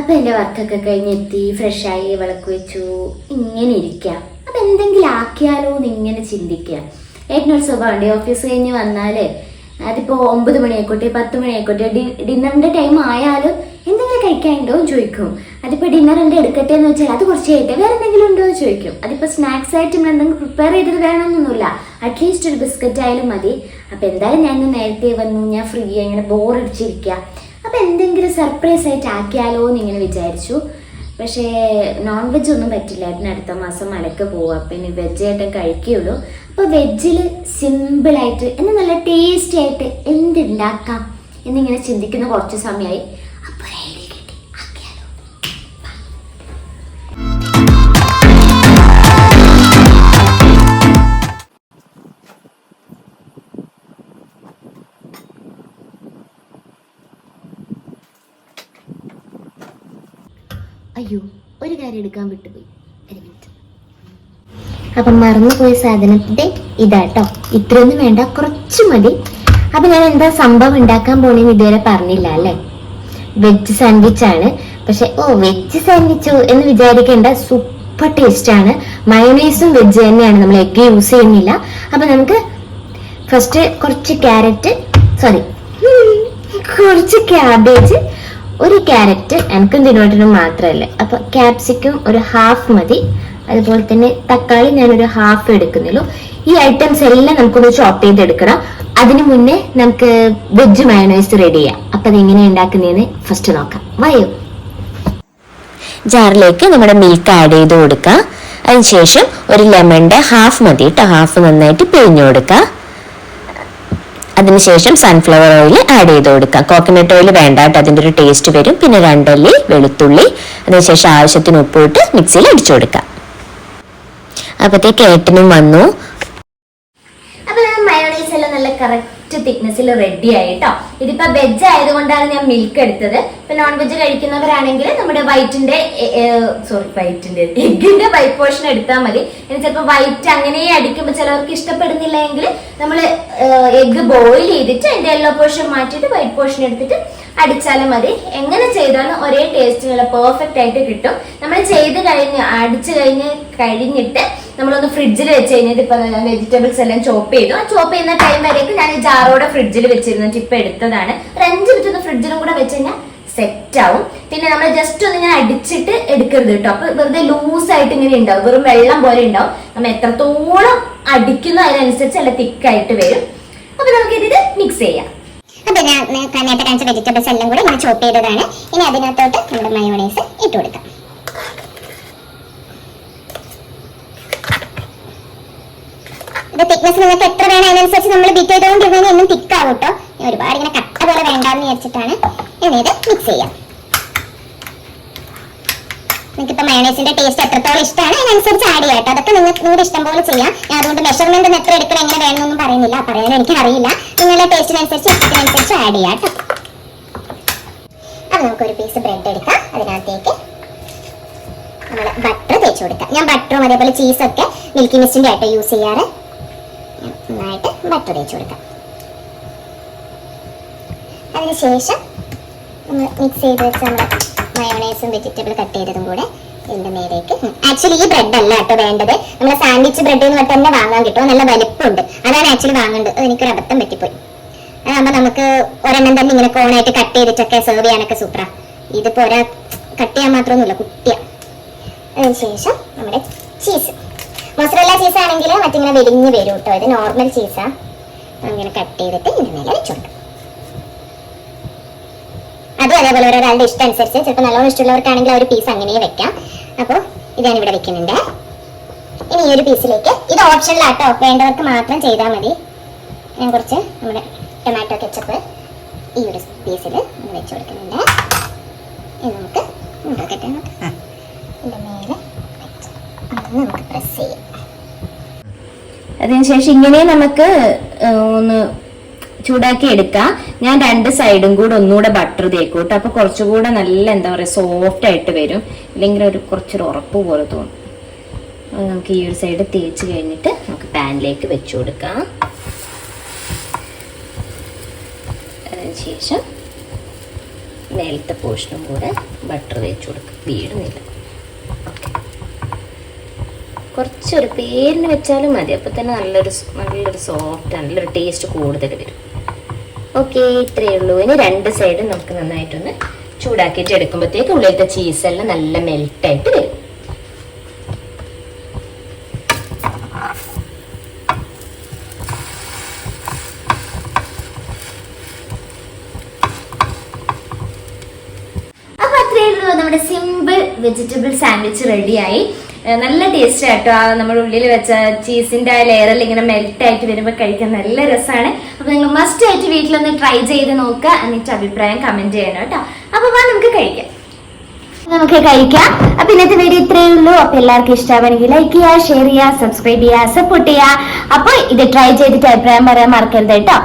അപ്പം എൻ്റെ വർക്കൊക്കെ കഴിഞ്ഞെത്തി ഫ്രഷായി വിളക്ക് വെച്ചു ഇങ്ങനെ ഇരിക്കുക. അപ്പം എന്തെങ്കിലും ആക്കിയാലോ എന്ന് ഇങ്ങനെ ചിന്തിക്കുക. ഏട്ടനൊരു സ്വഭാവമുണ്ട്, ഓഫീസ് കഴിഞ്ഞ് വന്നാൽ അതിപ്പോൾ 9 മണിയായിക്കോട്ടെ 10 മണിയായിക്കോട്ടെ ഡിന്നറിൻ്റെ ടൈം ആയാലും എന്തെങ്കിലും കഴിക്കാനുണ്ടോ എന്ന് ചോദിക്കും. അതിപ്പോൾ ഡിന്നറിൻ്റെ എടുക്കട്ടെ എന്ന് വെച്ചാൽ അത് കുറച്ച് കഴിയട്ടെ, വേറെ എന്തെങ്കിലും ഉണ്ടോ എന്ന് ചോദിക്കും. അതിപ്പോൾ സ്നാക്സ് ഐറ്റം എന്തെങ്കിലും പ്രിപ്പയർ ചെയ്തത് വേണമെന്നൊന്നുമില്ല, അറ്റ്ലീസ്റ്റ് ഒരു ബിസ്ക്കറ്റ് ആയാലും മതി. അപ്പോൾ എന്തായാലും ഞാൻ നേരത്തെ വന്നു, ഞാൻ ഫ്രീ ഇങ്ങനെ ബോറടിച്ചിരിക്കുക. അപ്പോൾ എന്തെങ്കിലും സർപ്രൈസ് ആയിട്ട് ആക്കിയാലോ എന്ന് ഇങ്ങനെ വിചാരിച്ചു. പക്ഷേ നോൺ വെജ് ഒന്നും പറ്റില്ല, ഏട്ടന് അടുത്ത മാസം മലക്ക് പോവുക. അപ്പം ഇനി വെജ് ഏട്ടൻ കഴിക്കുകയുള്ളൂ. അപ്പോൾ വെജിൽ സിമ്പിളായിട്ട് എന്നാൽ നല്ല ടേസ്റ്റി ആയിട്ട് എന്തുണ്ടാക്കാം എന്നിങ്ങനെ ചിന്തിക്കുന്ന കുറച്ച് സമയമായി. അപ്പോൾ ഒരു ഐഡിയ കിട്ടി, ആക്കിയാലോ. അയ്യോ, ഒരു കാര്യം എടുക്കാൻ വിട്ടുപോയി, ഒരു മിനിറ്റ്. അപ്പം മറന്നുപോയ സാധനത്തിന്റെ ഇതാട്ടോ, ഇത്രയൊന്നും വേണ്ട, കുറച്ച് മതി. അപ്പം ഞാൻ എന്താ സംഭവം ഉണ്ടാക്കാൻ പോണെന്ന് ഇതുവരെ പറഞ്ഞില്ല അല്ലേ. വെജ് സാൻഡ്വിച്ച് ആണ്. പക്ഷെ വെജ് സാൻഡ്വിച്ചോ എന്ന് വിചാരിക്കേണ്ട, സൂപ്പർ ടേസ്റ്റ് ആണ്. മയോണൈസും വെജ് തന്നെയാണ്, നമ്മൾ എഗ് യൂസ് ചെയ്യുന്നില്ല. അപ്പം നമുക്ക് ഫസ്റ്റ് കുറച്ച് ക്യാബേജ്, ഒരു ക്യാരറ്റ്, എനിക്കും തിന്നോട്ടിനും മാത്രമല്ലേ, അപ്പൊ ക്യാപ്സിക്കം ഒരു ഹാഫ് മതി. അതുപോലെ തന്നെ തക്കാളി ഞാനൊരു ഹാഫ് എടുക്കുന്നുള്ളൂ. ഈ ഐറ്റംസ് എല്ലാം നമുക്കൊന്ന് ചോപ്പ് ചെയ്തെടുക്കണം. അതിനു മുന്നേ നമുക്ക് വെജ് മയോണൈസ് റെഡി ചെയ്യാം. അപ്പൊ അതെങ്ങനെ ഉണ്ടാക്കുന്നതെന്ന് ഫസ്റ്റ് നോക്കാം. വയോ. ജാറിലേക്ക് നമ്മുടെ മിൽക്ക് ആഡ് ചെയ്ത് കൊടുക്കുക. അതിനുശേഷം ഒരു ലെമണിന്റെ ഹാഫ് മതി കേട്ടോ, ഹാഫ് നന്നായിട്ട് പിഴിഞ്ഞു കൊടുക്കുക. അതിനുശേഷം സൺഫ്ലവർ ഓയിൽ ആഡ് ചെയ്ത് കൊടുക്കുക. കോക്കനട്ട് ഓയിൽ വേണ്ട കേട്ടോ, അതിൻ്റെ ഒരു ടേസ്റ്റ് വരും. പിന്നെ 2 അല്ലി വെളുത്തുള്ളി, അതിനുശേഷം ആവശ്യത്തിന് ഉപ്പിട്ട് മിക്സിയിൽ അടിച്ചു കൊടുക്കാം. അപ്പോഴത്തേക്ക് ഏട്ടനും വന്നു. അപ്പൊ മയോണൈസ് എല്ലാം നല്ല കറക്റ്റ് തിക്നെസ്സിൽ റെഡി ആയിട്ടോ. ഇതിപ്പോ വെജ് ആയതുകൊണ്ടാണ് ഞാൻ മിൽക്ക് എടുത്തത്. ഇപ്പൊ നോൺ വെജ് കഴിക്കുന്നവരാണെങ്കിൽ നമ്മുടെ എഗ്ഗിന്റെ വൈറ്റ് പോർഷൻ എടുത്താൽ മതി. ഇനി ചിലപ്പോൾ വൈറ്റ് അങ്ങനെ അടിക്കുമ്പോൾ ചിലവർക്ക് ഇഷ്ടപ്പെടുന്നില്ല എങ്കിൽ നമ്മൾ എഗ്ഗ് ബോയിൽ ചെയ്തിട്ട് അതിന്റെ യെല്ലോ പോർഷൻ മാറ്റിയിട്ട് വൈറ്റ് പോർഷൻ എടുത്തിട്ട് അടിച്ചാലും മതി. എങ്ങനെ ചെയ്താലും ഒരേ ടേസ്റ്റിനുള്ള പെർഫെക്റ്റ് ആയിട്ട് കിട്ടും. നമ്മൾ അടിച്ചു കഴിഞ്ഞിട്ട് നമ്മളൊന്ന് ഫ്രിഡ്ജിൽ വെച്ച് കഴിഞ്ഞിട്ട് ഇപ്പൊ വെജിറ്റബിൾസ് എല്ലാം ചോപ്പ് ചെയ്തു. ആ ചോപ്പ് ചെയ്യുന്ന ടൈം വരേക്കും ഞാൻ ഈ ജാറോടെ ഫ്രിഡ്ജിൽ വെച്ചിരുന്നിട്ട് ഇപ്പൊ എടുത്തതാണ്. ഒരു 5 മിനിറ്റ് ഒന്ന് ഫ്രിഡ്ജിലും കൂടെ വെച്ച് കഴിഞ്ഞാൽ സെറ്റ് ആവും. പിന്നെ നമ്മൾ ജസ്റ്റ് ഒന്ന് ഇങ്ങനെ അടിച്ചിട്ട് എടുക്കരുത് കേട്ടോ. അപ്പൊ വെറുതെ ലൂസ് ആയിട്ട് ഇങ്ങനെ ഉണ്ടാവും, വെറും വെള്ളം പോലെ ഉണ്ടാവും. നമ്മൾ എത്രത്തോളം അടിക്കുന്നോ അതിനനുസരിച്ച് നല്ല തിക്കായിട്ട് വരും. അപ്പൊ നമുക്ക് ഇതിൽ മിക്സ് ചെയ്യാം. അപ്പൊ ഞാൻ നേരത്തെ കാണിച്ച വെജിറ്റബിൾസ് എല്ലാം കൂടെ ഞാൻ ചോപ്പ് ചെയ്തതാണ്. ഇനി അതിനകത്തോട്ട് നമ്മുടെ മയോണൈസ് ഇട്ട് കൊടുക്കാം. ഇത് തിക്നെസ് നിങ്ങൾക്ക് എത്ര വേണം അതിനനുസരിച്ച് നമ്മൾ ബീറ്റ് ചെയ്തുകൊണ്ടിരുന്നത് എന്നും തിക്കാവും കേട്ടോ. ഒരുപാട് ഇങ്ങനെ കട്ട പോലെ വേണ്ടാന്ന് വിചാരിച്ചിട്ടാണ്. ഇനി ഇത് മിക്സ് ചെയ്യാം. നിങ്ങൾക്ക് ഇപ്പൊ മയോണൈസിന്റെ ടേസ്റ്റ് എത്രത്തോളം ഇഷ്ടമാണ് അതിനനുസരിച്ച് ആഡ് ചെയ്യാം കേട്ടോ. അതൊക്കെ നിങ്ങളുടെ ഇഷ്ടം പോലെ ചെയ്യാം. ഞാൻ അതുകൊണ്ട് മെഷർമെന്റ് എത്ര എടുക്കണം എങ്ങനെ വേണമെന്നൊന്നും പറയുന്നില്ല, പറയാൻ എനിക്ക് അറിയില്ല. നിങ്ങളുടെ ടേസ്റ്റിനനുസരിച്ച് ഇഷ്ടത്തിനനുസരിച്ച് ആഡ് ചെയ്യാം കേട്ടോ. അത് നമുക്കൊരു പീസ് ബ്രെഡ് എടുക്കാം. അതിനകത്തേക്ക് നമ്മൾ ബട്ടർ തേച്ച് കൊടുക്കാം. ഞാൻ ബട്ടറും അതേപോലെ ചീസൊക്കെ മിൽക്കി മിസ്റ്റിന്റെ ആയിട്ട് യൂസ് ചെയ്യാറ്. നന്നായിട്ട് ബട്ടർ തേച്ച് കൊടുക്കാം. അതിനുശേഷം നമ്മൾ മിക്സ് ചെയ്ത് വെച്ച നമ്മുടെ മയോണൈസും വെജിറ്റബിൾ കട്ട് ചെയ്തതും കൂടെ ഇതിന്റെ മേലേക്ക്. ആക്ച്വലി ഈ ബ്രെഡ് അല്ല കേട്ടോ വേണ്ടത്, നമ്മുടെ സാൻഡ്വിച്ച് ബ്രെഡ് എന്ന് തന്നെ വാങ്ങാൻ കിട്ടും. നല്ല വലിപ്പമുണ്ട്, അതാണ് ആക്ച്വലി വാങ്ങേണ്ടത്. എനിക്കൊരു അബദ്ധം പറ്റിപ്പോയി. അതാകുമ്പോൾ നമുക്ക് ഒരെണ്ണം തന്നെ ഇങ്ങനെ കോണായിട്ട് കട്ട് ചെയ്തിട്ടൊക്കെ സെർവ് ചെയ്യാനൊക്കെ സൂപ്പറാ. ഇതിപ്പോ കട്ട് ചെയ്യാൻ മാത്രമൊന്നുമില്ല, കുട്ടിയാ. അതിനുശേഷം നമ്മുടെ ചീസ്, മൊസറല്ല ചീസ് ആണെങ്കിൽ മറ്റിങ്ങനെ വെലിഞ്ഞ് വരും കേട്ടോ. ഇത് നോർമൽ ചീസാ. അങ്ങനെ കട്ട് ചെയ്തിട്ട് ഇതിന്റെ മേലെ വെച്ചോണ്ട് അതും അതേപോലെ ഒരാളുടെ ഇഷ്ടം അനുസരിച്ച്, ചിലപ്പോൾ നല്ലോണം ഇഷ്ടമുള്ളവർക്കാണെങ്കിൽ ആ ഒരു പീസ് അങ്ങനെ വെക്കാം. അപ്പോൾ ഇത് ഞാനിവിടെ വെക്കുന്നുണ്ട്. ഇനി ഈ ഒരു പീസിലേക്ക്, ഇത് ഓപ്ഷനിലാട്ടോ, വേണ്ടവർക്ക് മാത്രം ചെയ്താൽ മതി. ഞാൻ കുറച്ച് നമ്മുടെ ടൊമാറ്റോ കെച്ചപ്പ് ഈ ഒരു പീസിൽ വെച്ച് കൊടുക്കുന്നുണ്ട്. ഇത് നമുക്ക് ഉണ്ടാക്കട്ടെ. ഇതിൻ്റെ മേലെ നമുക്ക് പ്രസ് ചെയ്യാം. അതിനുശേഷം ഇങ്ങനെ നമുക്ക് ഒന്ന് ചൂടാക്കി എടുക്കാം. ഞാൻ 2 സൈഡും കൂടെ ഒന്നുകൂടെ ബട്ടർ തേക്കും കേട്ടോ. അപ്പൊ കുറച്ചുകൂടെ നല്ല എന്താ പറയാ സോഫ്റ്റ് ആയിട്ട് വരും. ഇല്ലെങ്കിൽ കുറച്ചൊരു ഉറപ്പ് പോലെ തോന്നും. നമുക്ക് ഈ ഒരു സൈഡ് തേച്ച് കഴിഞ്ഞിട്ട് നമുക്ക് പാനിലേക്ക് വെച്ചു കൊടുക്കാം. അതിനുശേഷം മേലത്തെ പോർഷനും കൂടെ ബട്ടർ തേച്ച് കൊടുക്കുക, വീടുന്നില്ല. ഓക്കെ, കുറച്ചൊരു പേരിന് വെച്ചാലും മതി, അപ്പോൾ തന്നെ നല്ലൊരു സോഫ്റ്റ്, നല്ലൊരു ടേസ്റ്റ് കൂടുതൽ വരും. ഓക്കെ, ഇത്രയേ ഉള്ളൂ. ഇനി 2 സൈഡും നമുക്ക് നന്നായിട്ടൊന്ന് ചൂടാക്കിയിട്ട് എടുക്കുമ്പോഴത്തേക്ക് ഉള്ളിലത്തെ ചീസെല്ലാം നല്ല മെൽറ്റായിട്ട് വരും. അപ്പൊ അത്രയേ ഉള്ളൂ, നമ്മുടെ സിമ്പിൾ വെജിറ്റബിൾ സാൻഡ്വിച്ച് റെഡിയായി. നല്ല ടേസ്റ്റ് ആട്ടോ. ആ നമ്മുടെ ഉള്ളിൽ വെച്ച ചീസിന്റെ ആ ലെയറിൽ ഇങ്ങനെ മെൽറ്റ് ആയിട്ട് വരുമ്പോൾ കഴിക്കാൻ നല്ല രസമാണ്. അപ്പൊ നിങ്ങൾ മസ്റ്റ് ആയിട്ട് വീട്ടിലൊന്ന് ട്രൈ ചെയ്ത് നോക്കുക, എന്നിട്ട് അഭിപ്രായം കമന്റ് ചെയ്യണം കേട്ടോ. അപ്പൊ നമുക്ക് കഴിക്കാം. അപ്പൊ ഇന്നത്തെ വീഡിയോ ഇത്രയേ ഉള്ളൂ. അപ്പൊ എല്ലാവർക്കും ഇഷ്ടമാണെങ്കിൽ ലൈക്ക് ചെയ്യുക, ഷെയർ ചെയ്യുക, സബ്സ്ക്രൈബ് ചെയ്യുക, സപ്പോർട്ട് ചെയ്യുക. അപ്പൊ ഇത് ട്രൈ ചെയ്തിട്ട് അഭിപ്രായം പറയാൻ മറക്കരുത് കേട്ടോ.